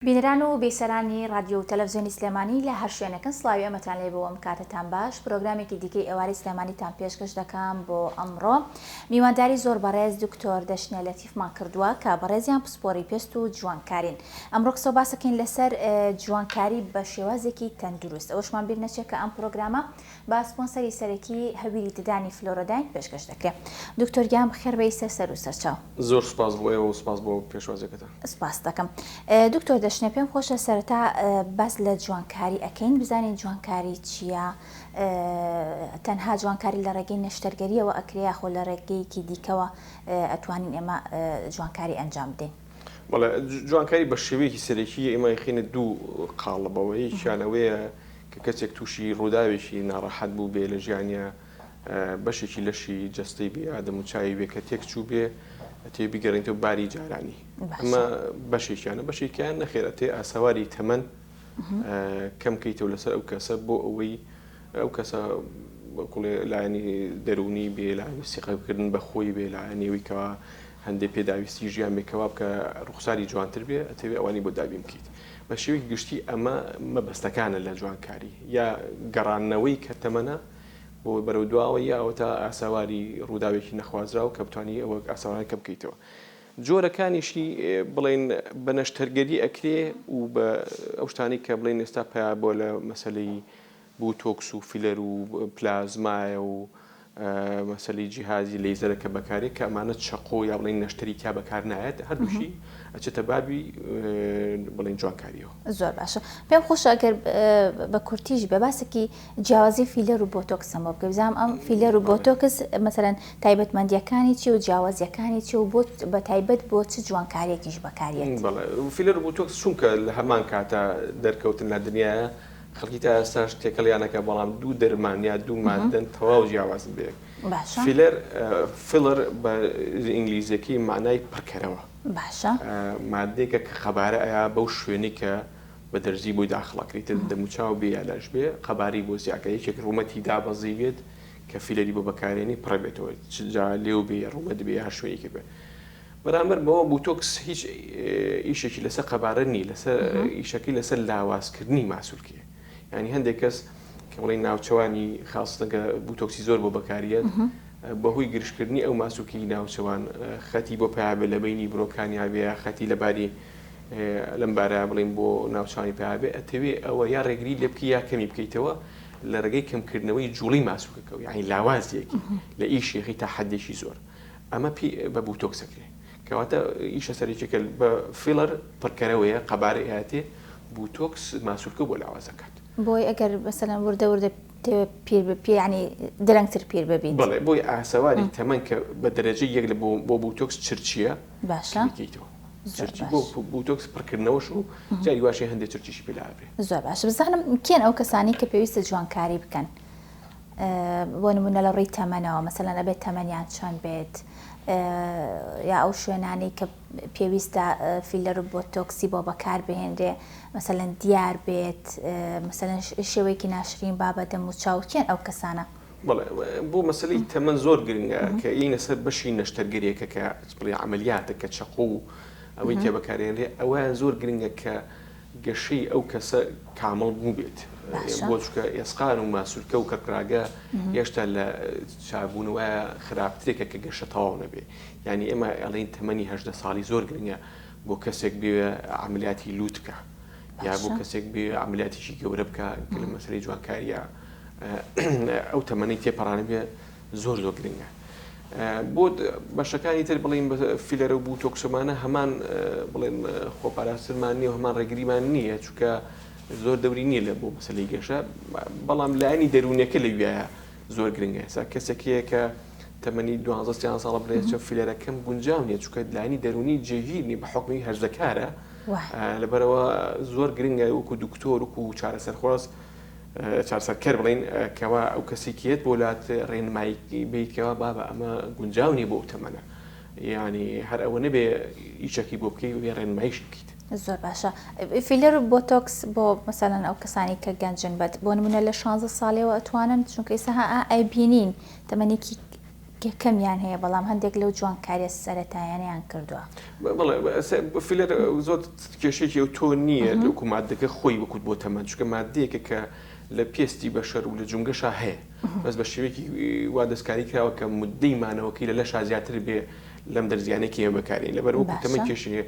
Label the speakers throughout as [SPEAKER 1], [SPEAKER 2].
[SPEAKER 1] بینران و بیسەرانی رادیۆ و تەلەڤیزیۆنی سلێمانی لە هەر شوێنەکەن سڵاوی ئەمەتان لێ بۆ ئەم کاتتان باش پرۆگرامێکی دیکەی ئێواری سلێمانیتان پێشکەش دەکەم بۆ ئەمڕۆ میوانداری زۆر بەڕێز دکتۆر دەشنە لەتیفمان کردووە کە بەڕێزیان پسپۆری پێست و جوانکارین. ئەمڕۆ قسە باسەکەین لەسەر جوانکاری بە شێوازێکی تەندروست. ئەوەشمان بیر نەچێت کە ئەم پرۆگرامە با سپۆنسەری سەرەکی هەویری ددانی فلۆرۆداین پێشکەش دەکرێت. دکتۆر گیان بخێر بەیسە سەر و سەرچاو.
[SPEAKER 2] زۆر سپاس بۆ ئێوە و سپاس بۆ پێشوازەکەتان.
[SPEAKER 1] سپاس دەکەم. دکتۆر دەشنە پێم خۆشە سەرەتا باس لە جوانکاری ئەکەین بزانین جوانکاری چییە؟ تەنها جوانکاری لە ڕێگەی نەشتەرگەریەوە ئەکرێ یاخۆ لە ڕێگەیەکی دیکەوە ئەتوانین ئێمە جوانکاری ئەنجام بدەین؟
[SPEAKER 2] بەڵێ جوانکاری بە شێوەیەکی سەرەکی ئێمە خینە دوو قاڵبەوە. یەکیانەوەیە کە کەسێک تووشی ڕووداوێکی ناڕەحەت بوو بێ لە ژیانیا بەشێکی لەشی جەستەی بێ ئادەم و چاوی بێ کە تێک چوو بێ تێ بیگەڕێنێتەوە باری جارانی. ئەمە بەشێکیانە. بەشێکیان نەخێرە تێ ئاسەواری تەمەن کەم کەیتەوە لەسەر ئەو کەسە بۆ ئەوەی ئەو کەسە لایەنی دەرونی بێ لایەنی سیقەکردن بە خۆی بێ لایەنێەوەی کەوا هەندێک پێداویستی ژیان بێکەوە بکە ڕوخساری جوانتر بێ ئەتەوێ ئەوانی بۆ دابین بکەیت. بە شێوەیەکی گشتی ئەمە مەبەستەکانە لە جوانکاری یا گەڕانەوەی کە تەمەنە بۆ بەرەو دواوە یاوە تا ئاساواری ڕووداوێکی نەخوازراوە کە بتوانی ئەوە ئاساوانە کە بکەیتەوە. جۆرەکانیشی بڵێن بە نەشتەرگەری ئەکرێ و بە ئەو شتانی کە بڵێن ئێستا پیا بۆ لە مەسەلەی بوتۆکس و فیلەر و پلازمایە و مەسەلەی جیهازی لەیزەرە کە بەکارێت کە ئەمانە چەقۆ یا بڵێن نەشتەری تا بەکار نایەت هەردووشی ئەچێتە بابی بڵێن جوانکاریەوە.
[SPEAKER 1] زۆر باشە. پێم خۆشە ئەگەر بە کورتیژ بە باسێکی جیاوازی فیلەر و بۆتۆکسەمە بکە بزانم ئەم فیلەر و بۆتۆکس مەسەلەن تایبەتمەندیەکانی چی و جیاوازیەکانی چی و بۆ بە تایبەت بۆ چ جوانکاریەکیش بەکارێت؟
[SPEAKER 2] بەڵێ فیلەر و بۆتۆکس چونکە لە هەمان کاتە دەرکەوتن لە دنیاە خەڵکی تا ئێستاش تێکەڵیانەکە بەڵام دوو دەرمان یا دوو مادەن تەواو جیاوازن بێت. فیلەر بە ئینگلیزیەکەی معنای پڕکەرەوە.
[SPEAKER 1] باشە.
[SPEAKER 2] مادێکە کە خەبارە ئەیا بەو شوێنی کە بە دەرزی بۆی داخڵەکریتە دەموچاو بێ یا لەش بێ قەباری بۆ زیاکە یەکێک ڕوومەتی دابەزی بێت کە فیلەری بۆ بەکارێنی پڕەبێتەوە چجا لێو بێ ڕوومەت بێ یا شوێنێکی بێ. بەرامبەر بەوە بوتۆکس هیچ ئیشێکی لەسەر قەبارە نی لەسەر ئیشەکەی لەسەر لاوازکردنی ماسوولکیە. ینی هەندێک کەس کە بڵێن ناوچەوانی خاستەکە بوتۆکسی زۆر بۆ بەکاریەت بەهۆی گرشتکردنی ئەو ماسوولکی ناوچەوان خەتی بۆ پیابێ لە بینی برۆکانیا بێ خەتی لەباری لەم بارە بڵێن بۆ ناوچانی پیابێ ئەتەوێ ئەوە یا ڕێگری لێ بکە یا کەمی بکەیتەوە لە ڕێگەی کەمکردنەوەی جوڵی ماسوولکەکە یعنی لاوازیەکی لە ئیشێکی تا حەدێکی زۆر ئەمە بە بوتۆکسەکرێ کەواتە ئیشە سەرێکێکە بە فیلەر پڕکەرەوەیە قەبارە ئاەتێ بوتۆکس ماسوولکە بۆ لاوازەکات.
[SPEAKER 1] بۆی ئەگەر بەسەلەن وردە پیر بپی ینی درەنگتر پیر ببین.
[SPEAKER 2] بەڵێ بۆی ئاسەواری تەمەن کە بە دەرەجە یەک لە بۆ بوتۆکس چرچیە
[SPEAKER 1] باشە
[SPEAKER 2] بۆ بوتۆکس پڕکردنەوەش و جاری واشی هەندێک چرچیشی پێلابێ.
[SPEAKER 1] زۆر باشە. بزانم کێن ئەو کەسانی کە پێویستە جوانکاری بکەن بۆ نمونە لە ڕێی تەمەنەوە مەسەلەن ئەبێت تەمەنیان چۆن بێت یا ئەو شوێنانی کە پێویستە فیلەر و بۆتۆکسی بۆ بەکار بهێنرێ مەسەلەن دیار بێت مەسەلەن شێوەیەکی ناشرین بابەتە و چاوکێن ئەو کەسانە؟
[SPEAKER 2] بەڵێ بۆ مەسەلەی تەمەن زۆر گرنگە کە ئینە سەر بەشی نەشتەرگەریەکە کە بڵێ عملیاتە کە چەقۆ و ئەوەی تێ بەکارێنرێ ئەویان زۆر گرنگە کە گەشەی ئەو کەسە کامەڵ بوو بێت. بۆ چکە ئێسقان و ماسوولکە و کەکراگە هێشتا لە چابوونەوە خراپترێکە کە گەشە تەواو نەبێ. ینی ئێمە ئەڵێن تەمەنی 18 ساڵی زۆر گرنگە بۆ کەسێک بێ عملیاتی لووتکە یا بۆ کەسێک بێ عملیاتیشی گەورە بکە لە مەسەلەی جوانکاریە ئەو تەمەنی تێپەڕانە بێ زۆر گرنگە. بۆ بەشەکانی تر بڵین بە فیلەر و بوتۆکسەمانە هەمان بڵێن خۆپاراسترمان نییە و هەمان ڕێگریمان نییە چونکە زۆر دەوری نییە لە بۆ مەسەلەی گەشە بەڵام لایەنی دەرونیەکە لەویایە زۆر گرنگە. ئێستا کەسێکەیە کە تەمەنی 12 ساڵە بڵێت چە فیلەرەکەم گونجاو نییە چونکە لایەنی دەرونی جێگیرنی بە حکمی هەژدەکارە لەبەرەوە زۆر گرنگە وەکو دکتۆر وەکو چارەسەرخواست چارەسەرکەر بڵین کەوا ئەو کەسێکیت بۆ لات ڕێنمایی بیتکەوە بابە ئەمە گونجاو نیە بۆ تەمەنە ینی هەر ئەوە نەبێ ئیشەکی بۆ بکەی بێ ڕێنماییش بکەیت.
[SPEAKER 1] زۆر باشە. فیلەر و بۆتۆکس بۆ مەسەلەن ئەو کەسانی کە گەنجن بەت بۆ نمونە لە 16 ساڵەوە ئەتوانن چونکە ئێستا ئەیبینین تەمەنێکی کەمیان هەیە بەڵام هەندێک لەو جوانکاریە سەرەتاییانیان کردووە.
[SPEAKER 2] بەڵێ فیلەر زۆر کێشێکی ئەو تۆ نییە لەکو مادەکە خۆی وەکوت بۆ تەمەند چونکە مادەیەکە کە لە پێستی بەشەر و لە جونگەشا هەیە بەس بە شێوەیەکی وا دەستکاری کراوە کە مودەی مانەوەکەی لە لەشا زیاتر بێ لەم دەرزیانێکی ئێمە بەکارین لەبەر وەکو تەمەند کێشەیە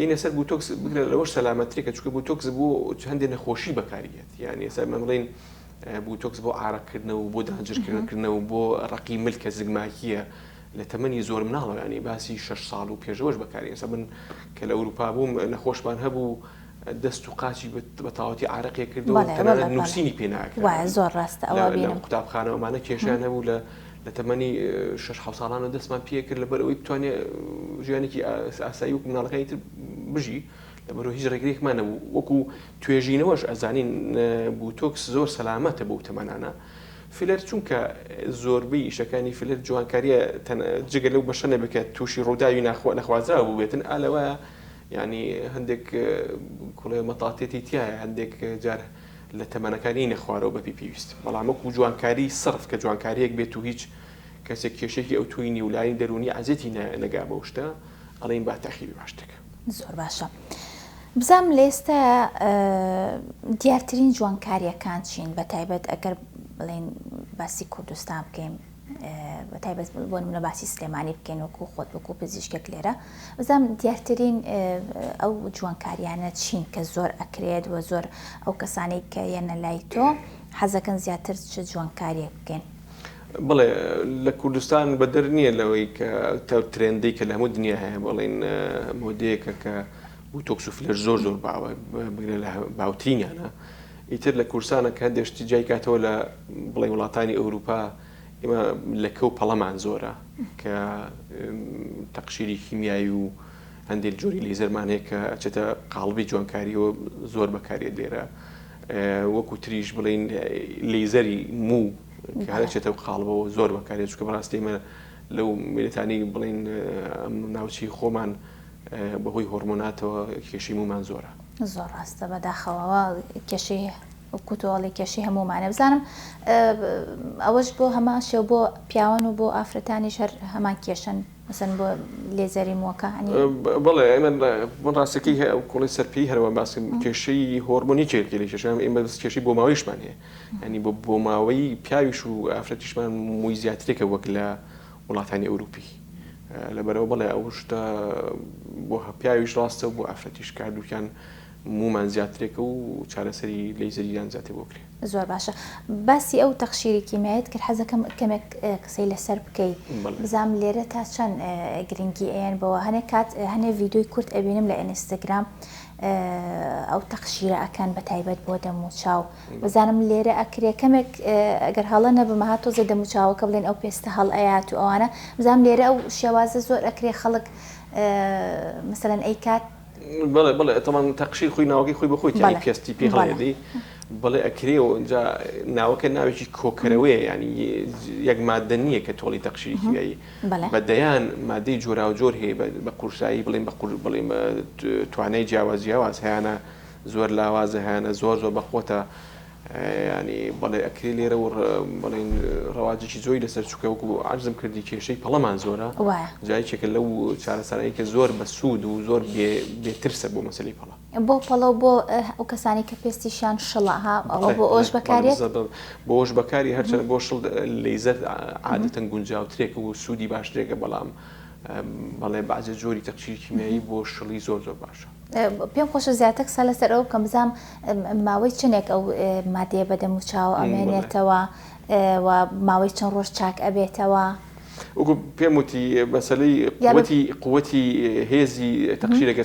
[SPEAKER 2] یعنی سەر بوتۆکس بگرە لەوەش سەلامەتریکە چونکە بوتۆکس بۆ هەندێک نەخۆشی بەکاریێت یعنی ئێستا مەڵێن بوتۆکس بۆ ئاڕەکردنەوە و بۆ داهەنجرکردنەوە بۆ ڕقی ملکە زگماکیە لە تەمەنی زۆر مناڵە ینی باسی 6 ساڵ و پێشەوەش بەکاری ئێستا من کە لە ئەوروپا بووم نەخۆشمان هەبوو دەست و قاچی بە تاوەتی ئارەقێ کردەوە تەنانەت نووسینی پێ ناکرد
[SPEAKER 1] زۆر ڕاستە ئەوە بینم
[SPEAKER 2] قوتابخانەوەمانە کێشیان هەبوو لە تەمەنی 6 ساڵانە دەستمان پێ کرد لەبەر ئەوەی بتوانێت ژیانێکی ئاسایی و مناڵەکانی تر بژی لەبەرەوە هیچ ڕێگرێکمان نەبوو وەکو توێژینەوەش ئەزانین بوتۆکس زۆر سەلامەتە بەو تەمەنانە فیلەر چونکە زۆربەی ئیشەکانی فیلەر جوانکاریە جگە لەو بەشە نەبێت تووشی ڕووداوی نەخوازراوە بوو بێتن ئالەوە ینی هەندێک کوڵێ مەتاتێتی تایە هەندێک جار لە تەمەنەکانی نەخوارەوە بەپی پێویست بەڵام وەکو جوانکاری سرف کە جوانکاریەک بێت و هیچ کەسێک کێشێکی ئەو توی نیولایی دەرونی عەزێتی نەگا بە شتە ئەڵێن با تەخیری باشتەکە.
[SPEAKER 1] زۆر باشە. بزانم لە ئێستا دیارترین جوانکاریەکان چین بە تایبەت ئەگەر بڵێن باسی کوردستان بکەین بە تایبەت بۆ نمونە باسی سلێمانی بکەین وەکو خۆت وەکو پزیشکێک لێرە بزانم دیارترین ئەو جوانکاریانە چین کە زۆر ئەکرێت و زۆر ئەو کەسانەی کە یەنە لای تۆ حەزەکەن زیاتر چ جوانکاریەک بکەین.
[SPEAKER 2] بڵێ لە کوردستان بەدەر نییە لەوەی کە ترێندەی کە لە هەموو دنیا هەیە بڵێن مۆدەیەکە کە بوتۆکس و فلەر زۆر باوە بگرە لە باوترینیانە ئیتر لە کورسانە کە هەندێشتی جای کاتەوە لە بڵێ وڵاتانی ئەوروپا ئێمە لە کەو پەڵەمان زۆرە کە تەقشیری کیمیایی و هەندێک جۆری لێزەرمانەیە کە ئەچێتە قاڵبی جوانکاریەوە زۆر بەکارێت لێرە وەکو تریش بڵێن لێزەری مو کە هەرچێتە قاڵبەوە زۆر بەکارێت چونکە بەڕاستی ئێمە لەو میلەتانی بڵێن ناوچی خۆمان بەهۆی هۆرمۆناتەوە کێشی مومان زۆرە.
[SPEAKER 1] زۆر ڕاستە بەداخەوەەوە کێشەی کوتۆڵی کێشی هەمومانە بزانم ئەوەش بۆ هەما شێو بۆ پیاوان و بۆ ئافرەتانی شەر هەمان کێشن مەسەن بۆ لێزەری مۆکە
[SPEAKER 2] بڵێ ئێمە من ڕاستەکەی کوڵی سەرپی هەروە باسی کێشەی هۆرمۆنی چێرکێلی کێشان ئێمە کێشی بۆ ماوەیشمان هەیە ینی بۆ ماوەی پیاویش و ئافرەتیشمان مووی زیاترێکە وەک لە وڵاتانی ئەوروپی لەبەرەوە بڵێ ئەو شتە بۆ پیاویش ڕاستە بۆ ئافرەتیش کاردووکیان مومان زیاترێکە و چارەسەری لەیزەریان زیاتر بۆ کرێ.
[SPEAKER 1] زۆر باشە باسی ئەو تەخشیری کیمیایەت کرد حەزەکەم کەمێک قسەی لەسەر بکەیت بزانم لێرە تا چەند گرنگی ئەیان بەوە هەنێک کات هەنێ ڤیدیۆی کورت ئەبینم لە ئینستاگرام ئەو تەخشیرە ئەکان بە تایبەت بۆ دەم و چاو بزانم لێرە ئەکرێ کەمێک ئەگەر هەڵە نەبمە هاتۆزە دەم و چاوەکە بڵێن ئەو پێستە هەڵ ئەیات و ئەوانە بزانم لێرە ئەو شێوازە زۆر ئەکرێ خەڵک مەسەلەن ئەی کات
[SPEAKER 2] بڵێ تەمان تەقشیر خۆی ناوەکەی خۆی بەخۆی یانی پێستی پێ هەڵێدی بڵێ ئەکرێەوە اینجا ناوەکە ناوێکی کۆکەرەوەیە ینی یەک مادە نییە کە تۆڵی تەقشیری کیمیایی بەدەیان مادەی جۆرا و جۆر هەیە بە قورسایی بڵێن بڵێن توانای جیاواز هەیەە زۆر لاوازە هەیەە زۆر بەخۆتە ینی بەڵێ ئەکرێ لێرە و بڵێن ڕەواجێکی زۆری لەسەر چووکە وەکو عەرزم کردی کێشەی پەڵەمان زۆرە جاییکێکە لەو چارەسەرایی کە زۆر بە سوود و زۆر بێترسە بۆ مەسەلەی پەڵە
[SPEAKER 1] بۆ پەڵە بۆ ئەو کەسانی کە پێستیشیان شڵەها ئەوە بۆ ئۆش بەکارێت
[SPEAKER 2] بۆ ئۆش بەکاری هەرچەند بۆ شڵ لەیزەر عادەتەن گونجاوترێکە و سوودی باشترێکە بەڵام بەڵێ بەعزە جۆری تەقشیری کیمیایی بۆ شڵی زۆر باشە.
[SPEAKER 1] پێم خۆشە زیاتر قسە لەسەر ئەو کەم بزانم ماوەی چنێک ئەو مادەیە بەدەم و چاو ئەمێنێتەوە و ماوەی چەند ڕۆژ چاک ئەبێتەوە.
[SPEAKER 2] وەکو پێم وتی مەسەلەی قووەتی هێزی تەقشیرەکە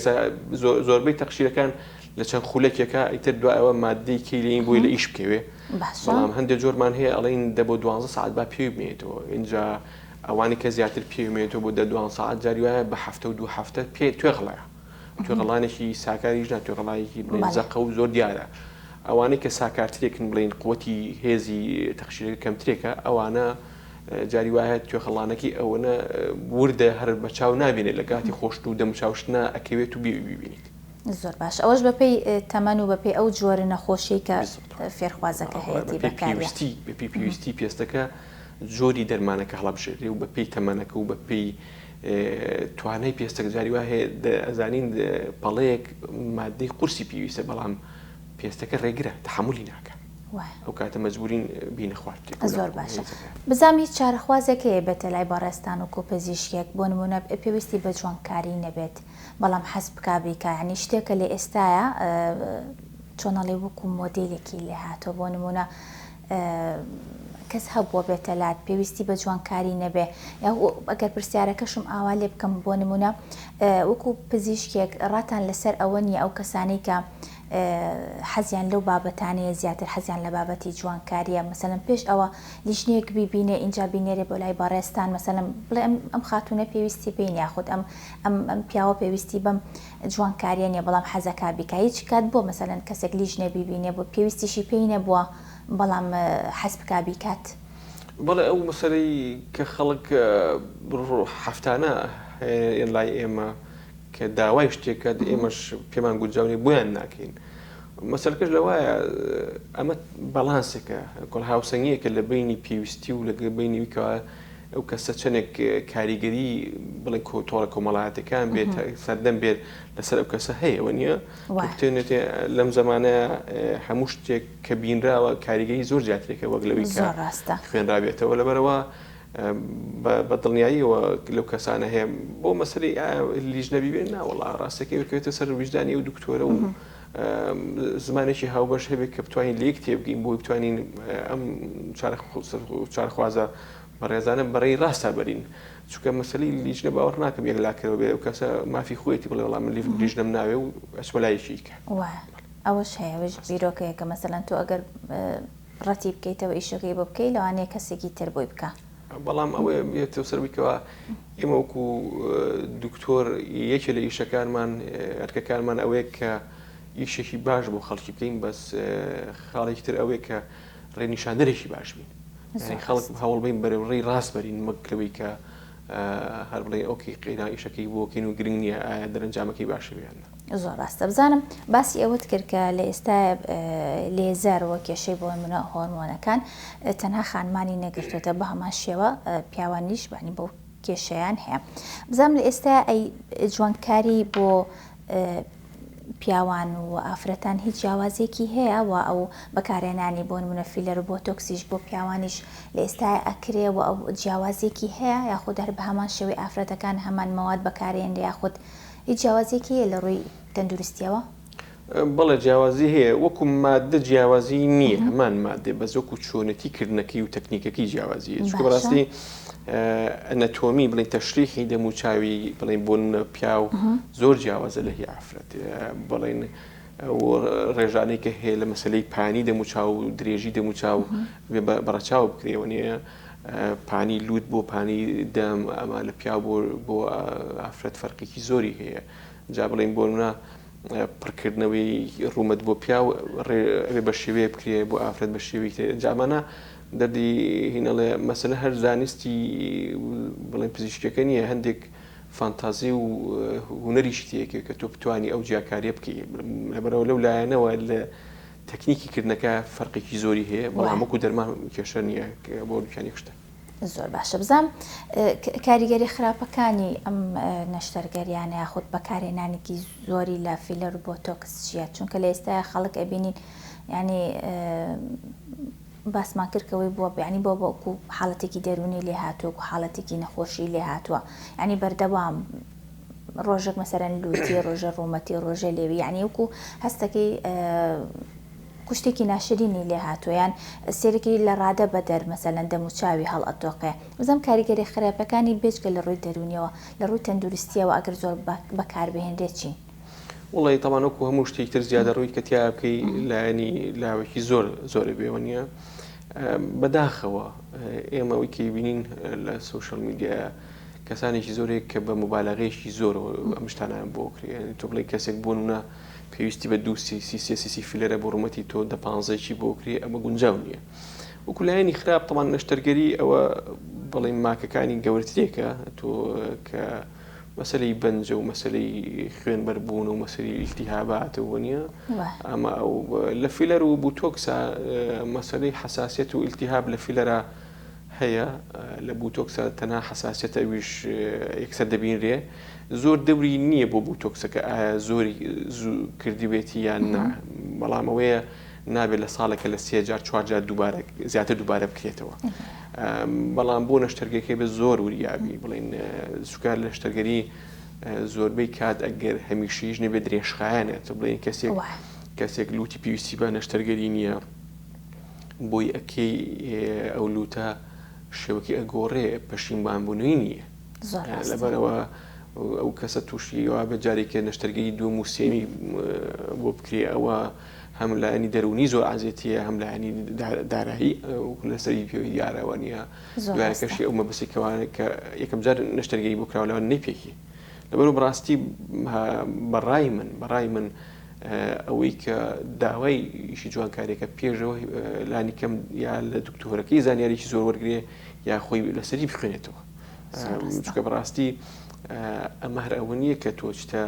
[SPEAKER 2] زۆربەی تەقشیرەکان لە چەند خولەکێکە ئیتر دوایەوە مادەی کەیلین بۆی لە ئیش بکەوێ بەڵام هەندێک جۆرمان هەیە ئەڵێن دە بۆ 12 ساعت با پێوی بمێتەوە اینجا ئەوانی کە زیاتر پێوێتەوە بۆ 12 ساعت جاری وایە بە هەفتە و 2 هەفتە پێ توێغڵەیە توێغڵانێکی ساکاریش نا توێغڵایەکی بڵێن زەقە و زۆر دیارە ئەوانەی کە ساکارترێکن بڵێن قووەتی هێزی تەقشیرەکە کەمترێکە ئەوانە جاری وایە توێخەڵانەکی ئەوەنە وردە هەر بە چاو نابێنێت لە کاتی خۆشت و دەمچاوشتە ئەکەوێت و ببینیت.
[SPEAKER 1] زۆر باش ئەوەش بەپێی تەمەن و بەپێی ئەو جۆرە نەخۆشی کە فێرخوازەکە هەیەی بەکارێتی
[SPEAKER 2] بە پێویستی پێستەکە جۆری دەرمانەکە هەڵەبژێری و بە پێی تەمەنەکە و بە پێی توانای پێستەکجاری وایە ئەزانین پەڵەیەک مادەی قورسی پێویستە بەڵام پێستەکە ڕێگرە تەحملی ناکە ئەو کاتە مەجبورین بینە خواردێک.
[SPEAKER 1] زۆر باشە. بزانام هیچ چارەخوازێکەیە بێتە لای بەڕێستان و کۆپەزیشکێک بۆ نمونە پێویستی بە جوانکاری نەبێت بەڵام حەز بکابیکە ینی شتێکە لێ ئێستاە چۆنەڵێ وەکو مۆدیلێکی لێ هاتۆ بۆ نمونە کەس هەبووە بێتە لات پێویستی بە جوانکاری نەبێ ئەگەر پرسیارەکەشم ئاوا لێ بکەم بۆ نمونە وەکو پزیشکێک ڕاتان لەسەر ئەوە نیە ئەو کەسانەی کە حەزیان لەو بابەتانەیە زیاتر حەزیان لە بابەتی جوانکاریە مەسەلەن پێش ئەوە لیژنەیەک بیبینێ اینجا بینێرێ بۆ لای بەڕێستان مەسەلەن بڵێ ئەم خاتونە پێویستی پێی یاخود ئەم پیاوە پێویستی بەم جوانکاریە نیە بەڵام حەزەکە بیکە هیچ کات بۆ مەسەلەن کەسێک لیژنە بیبینێ بۆ پێویستیشی پێی نەبووە بەڵام حەز بکا بیکات.
[SPEAKER 2] بەڵێ ئەو مەسەلەی کە خەڵک هەفتانە لای ئێمە کە داوای شتێکات ئێمەش پێمان گونجاونی بۆیان ناکەین. مەسەلەکەش لەوایە ئەمە بەڵانسێکە کۆڵ هاوسەنگیەکە لە بینی پێویستی و لە بینی ویکەوە ئەو کەسە چەندێک کاریگەری بڵێن تۆڕە کۆمەڵایەتەکان بێت سەردەم بێت لەسەر ئەو کەسە هەیەەوە نییە بتێنێت لەم زمانە هەموو شتێک کە بینراوە کاریگەری زۆر زیاترێکە وەک لەوی خوێنرابێتەوە لەبەرەوە بە دڵنیاییەوە لەو کەسانە هەیە بۆ مەسەری لیژنەبی بێن ناوەڵا ڕاستەکەی بکەوێتە سەر ویژدانی و دکتۆرە و زمانێکی هاوبەش هەبێت کە بتوانین لێک تێبگەین بۆ بتوانین ئەم چارەخوازە بەڕێزانە بەڕێی ڕاستە بەرین چونکە مەسەلی لیژنە باوەڕ ناکەم یەک لاکەوە بێ ئەو کەسە مافی خۆیەتی بڵێ وەڵام من لیژنەم ناوێ و ئەسوەلایەکی کە
[SPEAKER 1] ئەوەش هەیەش بیرۆکەیە کە مەسەلەن تۆ ئەگەر ڕەتی بکەیتەوە ئیشەکەی بۆ بکەی لەوانەیە کەسێکی تر بۆی بکە.
[SPEAKER 2] بەڵام ئەوەیە بێتەوە سەربیکەوە ئێمە وەکو دکتۆر یەکێ لە ئیشەکانمان ئەرکەکانمان ئەوەیە کە یەکێکی باش بۆ خەڵکی بکەین بەس خاڵێکی تر ئەوەیە کە ڕێنیشاندەرێکی باش بین خەڵک هەوڵ بین بەرەوڕێی ڕاست بەرین مەکلەوەی کە هەر بڵێ ئۆکی قینا ئیشەکەی بۆکەین و گرنگ نییە ئایا دەرەنجامەکەی باشە بیان.
[SPEAKER 1] زۆر ڕاستە بزانم باسی ئەوەت کرد کە لە ئێستا لێزەرەوە کێشەی بۆ منە هۆرمۆنەکان تەنها خانمانی نەگرتوێتە بە هەمان شێوە پیاوانیش بانی بۆ کێشەیان هەیە. بزانم لە ئێستا ئەی جوانکاری بۆ پیاوان و ئافرەتان هیچ جیاوازێکی هەیە و ئەو بەکارهێنانی بۆ نمونە فیلەر بۆ تۆکسیش بۆ پیاوانیش لە ئێستا ئەکرێ و ئەو جیاوازێکی هەیە یاخود هەر بە هەمان شێوەی ئافرەتەکان هەمان مەواد بەکارهێنرێ یاخود هیچ جیاوازێکی هەیە لە ڕووی تەندروستیەوە؟
[SPEAKER 2] بەڵێ جیاوازی هەیە وەکو مادە جیاوازی نییە هەمان مادێ بەس وەکو چۆنەتی کردنەکەی و تەکنیکەکەی جیاوازیە چونکە بەڕاستی ئەنەتۆمی بڵێن تەشریحی دەموچاوی بڵێن بۆ پیا و زۆر جیاوازە لە هی ئافرەت بڵێن ڕێژانەی کە هەیە لە مەسلەی پانی دەموچاو و درێژی دەموچاو بەڕەچاو بکرێەوە نیە پانی لوت بۆ پانی دەم ئەمە لە پیا بۆ ئافرەت فەرقێکی زۆری هەیە جا بڵێن بۆ منە پڕکردنەوەی ڕوومەت بۆ پیا و بە شێوەیە بکرێ بۆ ئافرەت بە شێوەی جامانە دەردی هینەڵێ مەسەلە هەر زانستی بڵێن پزیشکەکە نییە هەندێک فانتازی و هوەری شتێکە کە تۆ بتوانی ئەو جیاکاریە بکەی لەبەرەوە لەو لایەنەوە لە تەکنیکی کردنەکە فەرقێکی زۆری هەیە بەڵام وەکو دەرمان کێشە نییە بۆ دوکانی شتە.
[SPEAKER 1] زۆر باشە بزانم کاریگەری خراپەکانی ئەم نەشتەرگەریانە یاخود بەکارهێنانێکی زۆری لە فیلەر بۆ تۆکس چیە چونکە لە ئێستا خەڵک ئەبینین ینی باسمان کردکەوەی بووە ینی بۆ بۆکو حاڵەتێکی دەرونی لێ هاتووە و حاڵەتێکی نەخۆشی لێ هاتووە ینی بەردەوام ڕۆژێک مەسەرەن لوتی ڕۆژە ڕوومەتی ڕۆژە لێوی ینی وەکو هەستەکەی کوشتێکی ناشرینی لێ هاتوویان سێرەی لە ڕادە بەدەر مەسەلەن دەموچاوی هەڵ ئەتۆقێ بزەم کاریگەری خراپەکانی بێجگە لە ڕووی دەرونیەوە لە ڕووی تەندروستیەوە ئەگەر زۆر بەکاربهێنرێت چین؟
[SPEAKER 2] وڵی تەمانۆکو هەموو شتێک تر زیادە ڕووی کە تیا بکەی لایەنی لاوێکی زۆر بێوە نیە بەداخەوە ئێمەوەی کە بینین لە سوشەل میدیا کەسانێکی زۆرێک کە بە مبالەغەیەکی زۆر ئەم شتانیان بۆ کرێن تۆ بڵێ کەسێک بوونە پێویستی بە 2 فیلەرە بۆ ڕوومەتی تۆ 15 بۆ کرێ ئەمە گونجاو نییە وەکو لایەنی خراپ تەمان نەشتەرگەری ئەوە بڵێ ماکەکانی گەورترێکە تۆ کە مەسلەی بەنجە و مەسلەی خوێنبەربوون و مەسلەی ئیلتیهاباتەوە نییە ئەمە لە فیلەر و بوتۆکسا مەسلەی حساسیت و ئیلتیهاب لە فیلەرە هەیە لە بوتۆکسە تەنها حساسیەتە ئەویش یەکسەر دەبینرێ زۆر دەوری نییە بۆ بوتۆکسەکە ئایا زۆری کردیبێتی یان بەڵام ئەوەیە نابێت لە ساڵێکە لە 3 جار 4 جار زیاتر دووبارە بکرێتەوە بەڵام بۆ نەشتەرگەکەی بە زۆر وریابی بڵین سوکار لە شتەرگەری زۆربەی کات ئەگەر هەمیشیش نەبێت درێژخایانێت بڵین کەسێک لوتی پێویستی بە نەشتەرگەری نییە بۆی ئەکەی ئەو لوتە شێوەکی ئەگۆڕێ پەشیمانبوونی نییە لەبەرەوە ئەو کەسە تووشیەوە بە جارێکە نەشتەرگەری دووەم و سێمی بۆ بکرێ ئەوە هەم لایەنی دەرونی زۆر ئازێتیە هەم لایەنی دارایی لەسەری پێوی دیارەوە نیە دوایەکەشی ئەو مەبەستێکەوانە کە یەکەم جار نەشتەرگەری بۆ کراوەوە نەیپێکی لەبەر بڕاستی بەڕای من ئەوەی کە داوای ئیشی جوانکاریەکە پێشەوە لانی کەم یا لە دکتۆرەکەی زانیاریی زۆر وەرگێ یا خۆی لەسەری بخوێنێتەوە چکە بەڕاستی ئەمە هەر ئەوە نییە کە تۆ چتە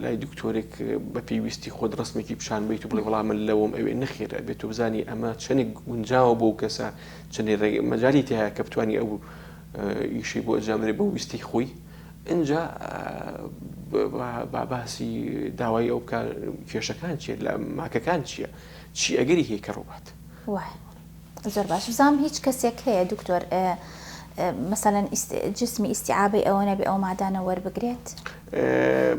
[SPEAKER 2] لای دکتۆرێک بە پێویستی خۆت ڕستمێکی پیشان بیت و بڵێ وەڵام من لەوەم ئەوێ نەخێرە بێت و بزانی ئەمە چەندێک گونجاوە بۆ کەسە چەندێک مەجای هەیە کە بتوانانی ئەو ئیشی بۆ ئەنجامێ بە ویستی خۆی اینجا باسی داوای ئەو کێشەکان چیە لە ماکەکان چییە چی ئەگەری هەیە کە ڕووبات
[SPEAKER 1] زۆر باش بزانم هیچ کەسێک هەیە دکتۆر مثلا جسمی ئیستیعابی ئەوە نەبێ ئەو مادانە وەربگرێت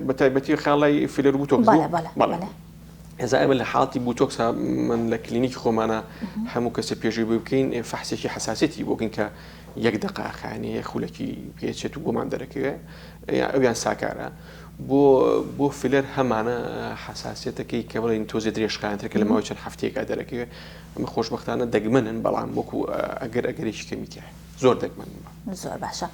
[SPEAKER 2] بە تایبەتی خاڵی فیلەر بوتۆکس هێزا ئەمە لە حاڵی بوتۆکسا من لە کلینیکی خۆمانە هەموو کەسە پێشوی بکەین فەحسێکی حساسەتی بۆ بکەین کە یەک دقاخانەیە خولەکی پێچێت و بۆمان دەرەکەوێ ئەویان ساکارە بۆ فیلەر هەمانە حساسیەتەکەی کە بڵین تۆزێ درێژخایەنتر کە لە ماوەی چەند هەفتەیەکا دەرەکەوێ ئەمە خۆشبەختانە دەگمەنن بەڵام وەکو ئەگەرێکی کەمیتیە زۆر دەگمەن
[SPEAKER 1] زۆر باشە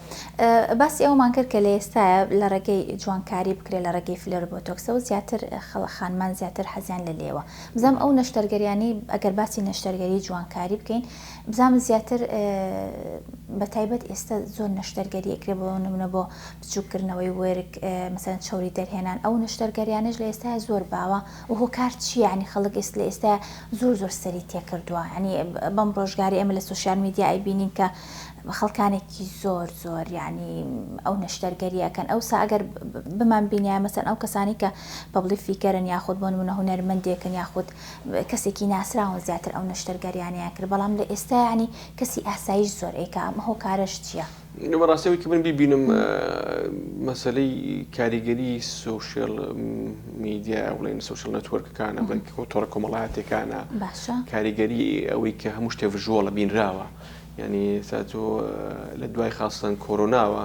[SPEAKER 1] باسی ئەومان کرد کە لە ئێستاە لە ڕێگەی جوانکاری بکرێت لە ڕێگەی فیلەر بۆتۆکسە و زیاتر خانمان زیاتر حەزیان لە لێوە بزانم ئەو نەشتەرگەریانی ئەگەر باسی نەشتەرگەری جوانکاری بکەین بزانم زیاتر بە تایبەت ئێستا زۆر نەشتەرگەری ئەکرێ بۆ نمونە بۆ بچووکردنەوەی وەرگ مثلەن چاوری دەرهێنان ئەو نەشتەرگەریانش لە ئێستا زۆر باوە و هۆکار چی ینی خەڵک لە ئێستا زۆر سەری تێکردووە ینی بەم ڕۆژگاری ئەمە لە سوشیال میدیا ئایبینین کە خەڵکانێکی زۆر ینی ئەو نەشتەرگەریەکەن ئەوسا ئەگەر بمان بینیە مەسەن ئەو کەسانی کە پەبلی فیکەرن یاخود بۆ نمونە هونەرمەندێکن یاخود کەسێکی ناسراون زیاتر ئەو نەشتەرگەریانیان کرد بەڵام لە ئێستا ینی کەسی ئاسایش زۆر ئەیکە ئەمە هۆکارش چییە؟
[SPEAKER 2] بەڕاستیەوەی کە من بیبینم مەسەلەی کاریگەری سوشیال میدیا بڵین سوشیال نەتوەرکەکانە بڵین تۆڕە کۆمەڵایەتەکانە کاریگەری ئەوەی کە هەموو شتێ ڤژوەڵە بینراوە ینی ساتۆ لە دوای خاستن کۆرۆناوە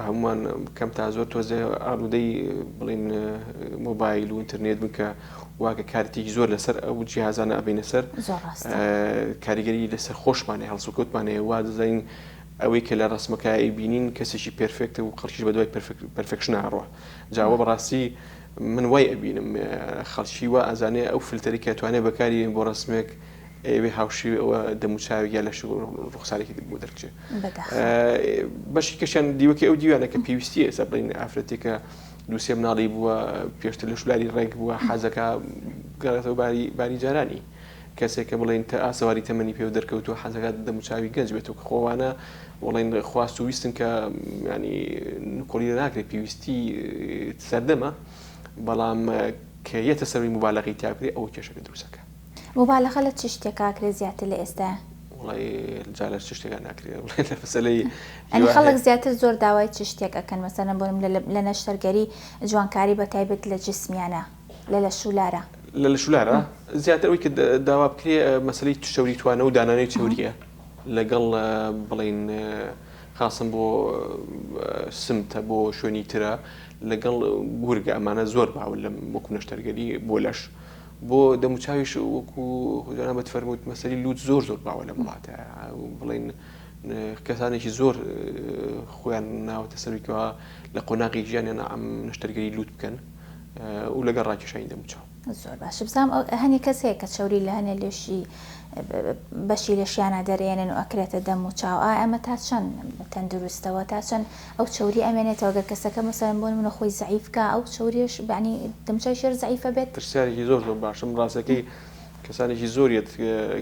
[SPEAKER 2] هەمومان کەم تا زۆر تۆزێ ئاڵودەی بڵین مۆبایل و ئینتەرنێت بکە واکە کارتێکی زۆر لەسەر ئەو جیهازانە ئەبینە سەر کاریگەری لەسەر خۆشمانێ هەڵسوکەوتمانێ وا دەزانین ئەوەی کە لە ڕسمەکە بینین کەسێکی پرفێکتە و خەڵکیش بە دوای پرفێکشن هەڕوە جاوە بەڕاستی من وای ئەبینم خەڵکی وا ئەزانێ ئەو فلتەری کە توانێت بەکاری بۆ ڕسمێک ئێوێ هاوشی ئەوە دەموچاوی یا لە ڕوخسارێکی بۆ دەرکچێ بەشی کەشیان دیوەکە ئەو دیوانە کە پێویستی ئێستا بڵین ئافرەتێکە دووسێ مناڵی بووە پێشتر لە شولاری ڕێک بووە حەزەکە گەڕێتەوە باری جارانی کەسێکە بڵین تا ئاسەواری تەمەنی پێ و دەرکەوتووە حەزەکە دەموچاوی گەنج بێت و خۆوانە وڵین خواست و ویستن کە ینی نکۆڵی لە ناکرێت پێویستی سەردەمە بەڵام کە یەتە سەروی مبالەغی تاکرێ ئەوە کێشەکە دروستەکە
[SPEAKER 1] مبالغە لە چ شتێکاکرێ زیاتر لە ئێستا
[SPEAKER 2] وڵی جا لە چ شتێکا ناکرێت لە مەسەلەی
[SPEAKER 1] خەڵک زیاتر زۆر داوای چ شتێک ئەکەن مەسەلەن بۆم لە نەشتەرگەری جوانکاری بە تایبەت لە جسمیانە لە شولارە
[SPEAKER 2] لە شولارە زیاتر ئەوەی کە داوا بکرێ مەسەلەی توشەوری توانە و دانانەی چێوریە لەگەڵ بڵین خاصم بۆ سمتە بۆ شوێنی ترە لەگەڵ گورگە ئەمانە زۆر باون لە وەکو نەشتەرگەری بۆ لەش بۆ دەموچاویش وەکو خۆجانە بە تفەرمووت مەسەلی لوت زۆر باوە لە وڵاتە بڵین کەسانێکی زۆر خۆیان ناوەتە سەرویکەوە لە قۆناغی ژیانیانە ئەم نەشتەرگەری لوت بکەن و لەگەڵ ڕاکێشانی دەموچاو
[SPEAKER 1] زۆر باشە بزانم هەنی کەسێک کە چاوری لە هەنێ لێشی بەشی لەشیانە دەرێنن و ئەکرێتە دەم و چاو ئەمە تا چەند تەندروستەوە تا چەند ئەو چاوری ئەمێنێتەوە گەر کەسەکە مەسەلەن بۆ منە خۆی زەعیفکە ئەو چاوریش بەعنی دەمچای شێر زەعیفە بێت
[SPEAKER 2] پرسیارێکی زۆر باشم ڕاستەکەی کەسانێکی زۆریت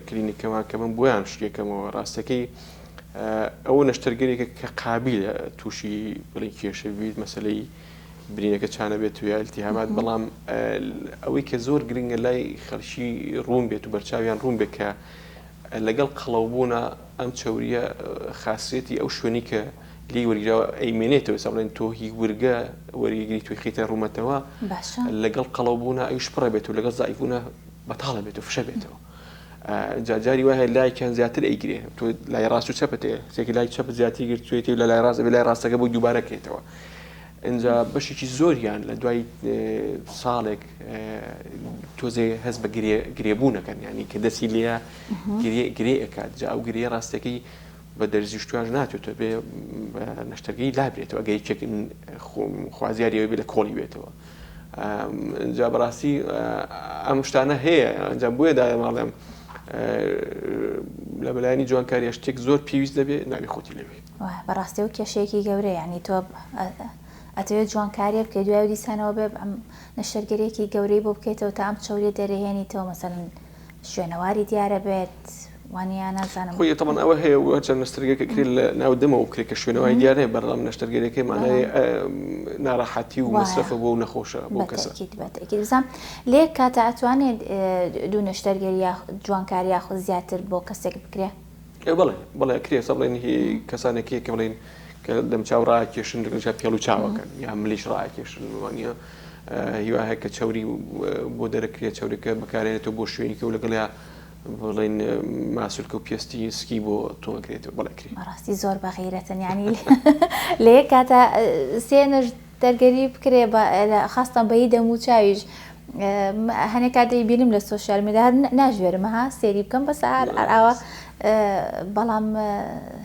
[SPEAKER 2] کلینیکەمان کە من بۆیان شتێکەمەوە ڕاستەکەی ئەوە نەشتەرگەرێکە کە قابلە تووشی بڵێن کێشە بێت مەسلەی برینەکە چانە بێت و یا ئیلتیهامات بەڵام ئەوەی کە زۆر گرنگە لای خەڵکی ڕوون بێت و بەرچاویان ڕوون بێت کە لەگەڵ قەڵەوبوونە ئەم چاوریە خاصێتی ئەو شوێنی کە لی وەرگراوە ئەیمێنێتەوە سەڵێن تۆ هی وەرگە وەریگری توی خیتە ڕوومەتەوە لەگەڵ قەڵەوبوونە ئەوش پڕە بێت و لەگەڵ زایفبوونە بەتاڵە بێت و فشە بێتەوە جاری وایە لایکیان زیاتر ئەیگرێ تۆ لای ڕاست و چەپتێ سێکی لای چەپ زیاتی گرتوێتی و لە لای ڕاست لای ڕاستەکە بۆ دووبارەکەیتەوە اینجا بەشێکی زۆریان لە دوای ساڵێک تۆزێ هەست بە گرێبوونەکەن ینی کە دەستی لێە گرێ ئەکات جا ئەو گرێ ڕاستەکەی بە دەرزیشتوان ناتوێتەوە بێ نەشتەرگەی لابرێتەوە ئەگەی چێک خوازیاریەوە بێ لە کۆڵی بێتەوە جا بەڕاستی ئەم شتانە هەیە ئەنجا بۆیە دایە ماڵێم لە بەلایانی جوانکاریە شتێک زۆر پێویست دەبێت ناوی خۆتی لەوێ
[SPEAKER 1] بەڕاستی و کێشەیەکی گەورەیە ینی تۆ ئەتەوێت جوانکاریە بکەیت دوای دیسانەوە بێ ئەم نەشتەرگەرێکی گەورەی بۆ بکەیتەوە تا ئەم چاوریە دەرەهێنیتەوە مەسەڵەن شوێنەواری دیارە بێت وانە نازانم
[SPEAKER 2] خۆی تەمان ئەوە هەیە چەند نەشتەرگەکە کرێت لە ناو دەمەوە بکرێت کە شوێنەوەی دیارە بەردەم نەشتەرگەرەکەی مانای ناڕەحەتی و مەسرەفە بۆ نەخۆشە بۆ کەسە
[SPEAKER 1] بزانام لێ کاتە ئەتوانێت دوو نەشتەرگەری جوانکاری یاخود زیاتر بۆ کەسێک بکرێت
[SPEAKER 2] بەڵێ کرێ سەڵێن کەسانێکی کە بڵێن کە دەم چاو ڕاکێشن لەگەڵ پێڵ و چاوەکەن یا ملیش ڕاکێشن وانە هیوا هەیە کە چاوری بۆ دەرەکرێت چاورەکە بەکارێنێتەوە بۆ شوێنیکە و لەگەڵ بڵێن ماسوولکە و پێستی سکی بۆ تۆمەکرێتەوە بەڵێکری
[SPEAKER 1] ڕاستی زۆر بەغیرەتەن ینی لێ کاتە سێ نەشتەرگەری بکرێ خاستان بەهی دەم و چاویش هەنێک کاتەی بینم لە سۆشیال میدیا ناژێرمەها سێری بکەم بە سەعات ئاوا بەڵام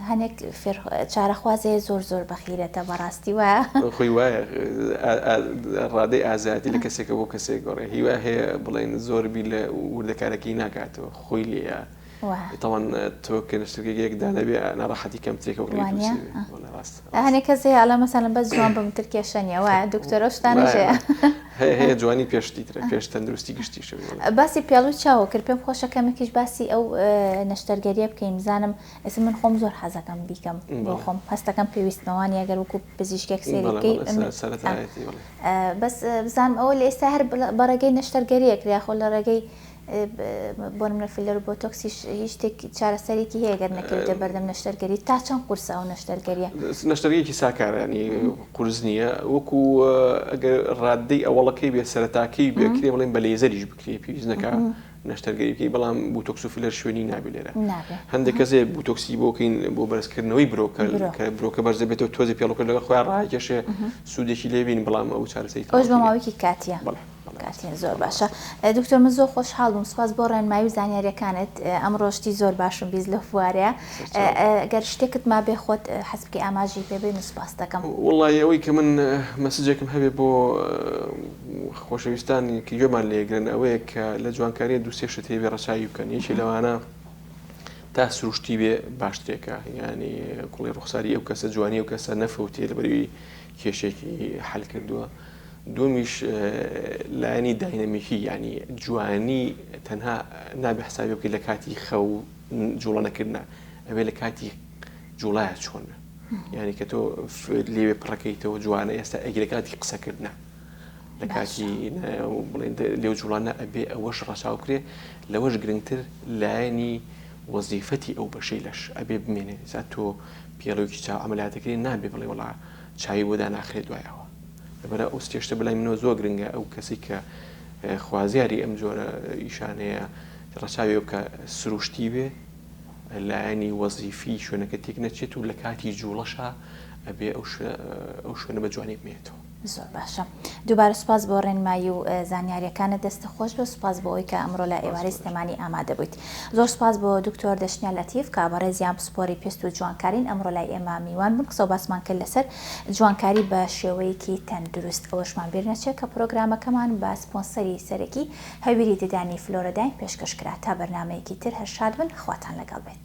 [SPEAKER 1] هەنێک چارەخوازەیە زۆر بەخیرەتە بەڕاستی وایە
[SPEAKER 2] خۆی وایە ڕادەی ئازادی لە کەسێکە بۆ کەسێک گۆڕێ هیوا هەیە بڵێن زۆربی لە وردەکارەکەی ناکاتەوە خۆی لێە تاوان تۆ کە نەشتەرگەیەک دانەبێ ناڕەحەتی کەم تێکەوە
[SPEAKER 1] هەنێک کەس هەیە ئەڵە مەسەڵەن بەس جوان بم تر کێشەنیە وایە دکتۆرە شتانەش
[SPEAKER 2] هەیە جوانی پێشتیترە پێش تەندروستی گشتیش
[SPEAKER 1] باسی پێڵ و چاوە کرد پێم خۆشە کەمێکیش باسی ئەو نەشتەرگەریە بکەین بزانم ئێستا من خۆم زۆر حەزەکەم بیکەم بۆ خۆم هەستەکەم پێویستمەوانی ئەگەر وەکو پزیشکێک سێریکەی بەس بزانم ئەوە لە ئێستا هەر بەڕێگەی نەشتەرگەریەک یاخۆ لە ڕێگەی بۆ منە فیلەر بۆ تۆکسیش هیچ شتێک چارەسەرێکی هەیە گەر نەکەوێتە بەردەم نەشتەرگەری تا چەند قورسە ئەو نەشتەرگەریە
[SPEAKER 2] نەشتەرگەیەکی ساکارانی قورس نییە وەکو ئەگەر ڕادەی ئەوڵەکەی بێ سەرەتاکەی بێکرێ بڵێن بە لێزەریش بکرێ پێویست نەکە نەشتەرگەریەکەی بەڵام بوتۆکس و فیلەر شوێنی نابێ لێرە هەندێک کەسێ بوتۆکسی بۆکەین بۆ بەرزکردنەوەی برۆکە بەرز دەبێتەوە تۆزی پێڵەکە لەگەڵ خۆیان ڕاکێشێ سوودێکی لێبین بەڵام ئەو چارەسەری
[SPEAKER 1] ئەوش بە ماوەیەکی کاتیە کاتێن زۆر باشە دکتۆر من زۆر خۆشحاڵ بووم سپاس بۆ ڕێنمایی و زانیاریەکانت ئەمڕۆ شتی زۆر باشم بیست لە فوارەیە گەر شتێکت ما بێ خۆت حەز بکەی ئاماژی پێبێ سپاس دەکەم
[SPEAKER 2] وڵڵی ئەوەی کە من مەسجێکم هەبێ بۆ خۆشەویستانی کە گوێمان لێگرن ئەوەیە کە لە جوانکاریە دووسێ شت هەیە بێ ڕەچاوی بکەن یەکی لەوانە تا سروشتی بێ باشترێکە ینی کوڵی ڕوخساری ئەو کەسە جوانی ئەو کەسە نەفەوتێ لەبەروی کێشێکی حەل کردووە دومیش لایەنی داینەمیکی ینی جوانی تەنها نابێ حسابی بکەیت لە کاتی خەو جوڵە نەکردنا ئەوێ لە کاتی جوڵایە چۆن ینی کە تۆ لێوێ پڕەکەیتەوە جوانە ئێستا ئەگەر کاتی قسەکردە لە کاتی بڵێن لێو جوڵانە ئەبێ ئەوەش ڕەچاو کرێ لەوەش گرنگتر لایەنی وەزیفەتی ئەو بەشەی لەش ئەبێ بمێنێ زا تۆ پێڵەوەکی چاو ئەمەلاتەکەی نابێ بڵێ وڵا چاوی بۆدا ناخرێت دوایەوە لەبەرە ئەو ستێشتە بەلای منەوە زۆر گرنگە ئەو کەسی کە خوازیاری ئەم جۆرە ئیشانەیە ڕەچاوی بکە سروشتی بێ لایەنی وەزیفی شوێنەکە تێک نەچێت و لە کاتی جوڵەشە ئەبێ ئەو شوێنە بە جوانی بمێتەوە
[SPEAKER 1] زۆر باشە دووبارە سپاس بۆ ڕێنمایی و زانیاریەکانت دەستە خۆش بە سپاس بۆ ئەوەی کە ئەمڕۆ لە ئێوارەی سلێمانی ئامادە بوویت زۆر سپاس بۆ دکتۆر دەشنیا لەتیف کە بەڕێزیان پسپۆری پێست و جوانکارین ئەمڕۆ لای ئێمە میوان بوون قسە و باسمان کرد لەسەر جوانکاری بە شێوەیەکی تەندروست ئەوەشمان بیر نەچێت کە پرۆگرامەکەمان بە سپۆنسەری سەرەکی هەویری ددانی فلۆرەداین پێشکەشکرا تا بەرنامەیەکی تر هەر شاد بن خواتان لەگەڵ بێت.